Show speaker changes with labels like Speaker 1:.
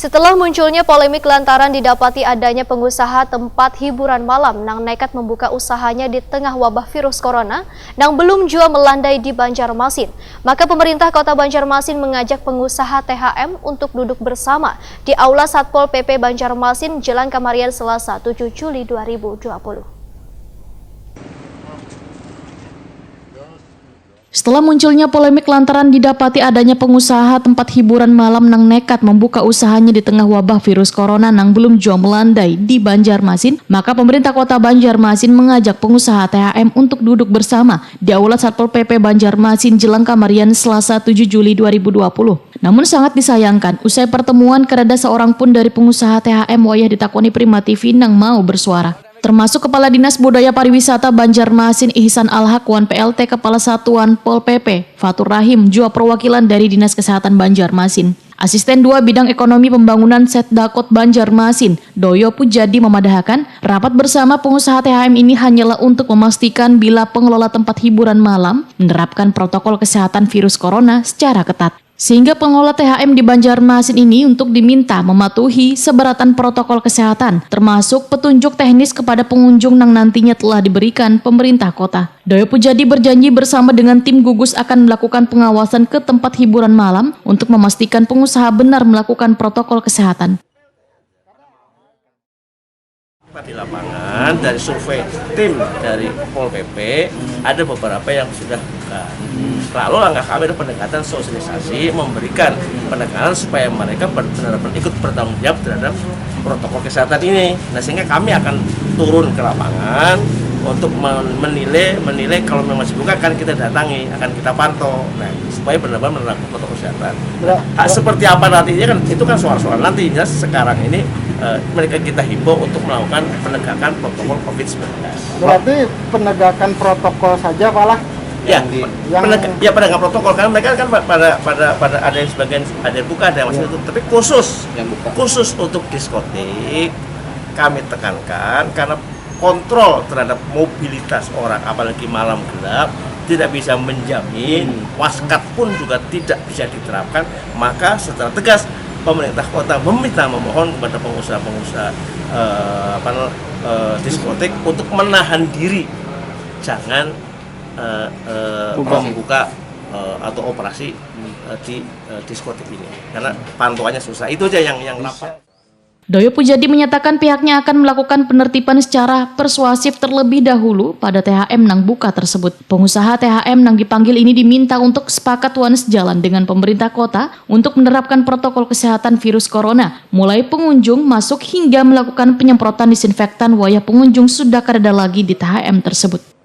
Speaker 1: Setelah munculnya polemik lantaran didapati adanya pengusaha tempat hiburan malam yang nekat membuka usahanya di tengah wabah virus corona yang belum jua melandai di Banjarmasin, maka pemerintah Kota Banjarmasin mengajak pengusaha THM untuk duduk bersama di Aula Satpol PP Banjarmasin Jelang Kamarian Selasa 7 Juli 2020.
Speaker 2: Setelah munculnya polemik lantaran didapati adanya pengusaha tempat hiburan malam yang nekat membuka usahanya di tengah wabah virus corona yang belum jua melandai di Banjarmasin, maka pemerintah Kota Banjarmasin mengajak pengusaha THM untuk duduk bersama di Aula Satpol PP Banjarmasin Jelang Kamarian Selasa 7 Juli 2020. Namun sangat disayangkan, usai pertemuan kerada seorang pun dari pengusaha THM wayah ditakoni Prima TV yang mau bersuara. Termasuk Kepala Dinas Budaya Pariwisata Banjarmasin Ihsan Al-Hakwan PLT Kepala Satuan Pol PP Fatur Rahim jua perwakilan dari Dinas Kesehatan Banjarmasin. Asisten 2 Bidang Ekonomi Pembangunan Setdakot Banjarmasin Doyo Pujadi memadahkan rapat bersama pengusaha THM ini hanyalah untuk memastikan bila pengelola tempat hiburan malam menerapkan protokol kesehatan virus corona secara ketat. Sehingga pengelola THM di Banjarmasin ini untuk diminta mematuhi seberatan protokol kesehatan, termasuk petunjuk teknis kepada pengunjung yang nantinya telah diberikan pemerintah kota. Doyo Pujadi berjanji bersama dengan tim gugus akan melakukan pengawasan ke tempat hiburan malam untuk memastikan pengusaha benar melakukan protokol kesehatan.
Speaker 3: Di lapangan dari survei tim dari Pol PP ada beberapa yang sudah buka. Lalu langkah kami adalah pendekatan sosialisasi, memberikan pendekatan supaya mereka benar-benar ikut bertanggung jawab terhadap protokol kesehatan ini. Nah, sehingga kami akan turun ke lapangan untuk menilai kalau memang masih buka akan kita datangi, akan kita pantau. Nah, supaya benar-benar menerapkan protokol kesehatan. Seperti apa nantinya kan itu kan soal-soal nantinya. Sekarang ini mereka kita himbau untuk melakukan penegakan protokol COVID-19.
Speaker 4: Berarti penegakan protokol saja malah?
Speaker 3: Ya, penegakan protokol karena mereka kan pada ada yang sebagian ada yang buka, ada yang masih tutup. Tapi khusus untuk diskotik kami tekankan karena kontrol terhadap mobilitas orang apalagi malam gelap tidak bisa menjamin, waskat pun juga tidak bisa diterapkan, maka secara tegas pemerintah kota memohon kepada pengusaha-pengusaha diskotik untuk menahan diri, jangan membuka atau operasi di diskotik ini, karena pantauannya susah. Itu aja yang rapat.
Speaker 2: Doyo Pujadi menyatakan pihaknya akan melakukan penertiban secara persuasif terlebih dahulu pada THM yang buka tersebut. Pengusaha THM yang dipanggil ini diminta untuk sepakat sejalan dengan pemerintah kota untuk menerapkan protokol kesehatan virus corona, mulai pengunjung masuk hingga melakukan penyemprotan disinfektan wayah pengunjung sudah kareda lagi di THM tersebut.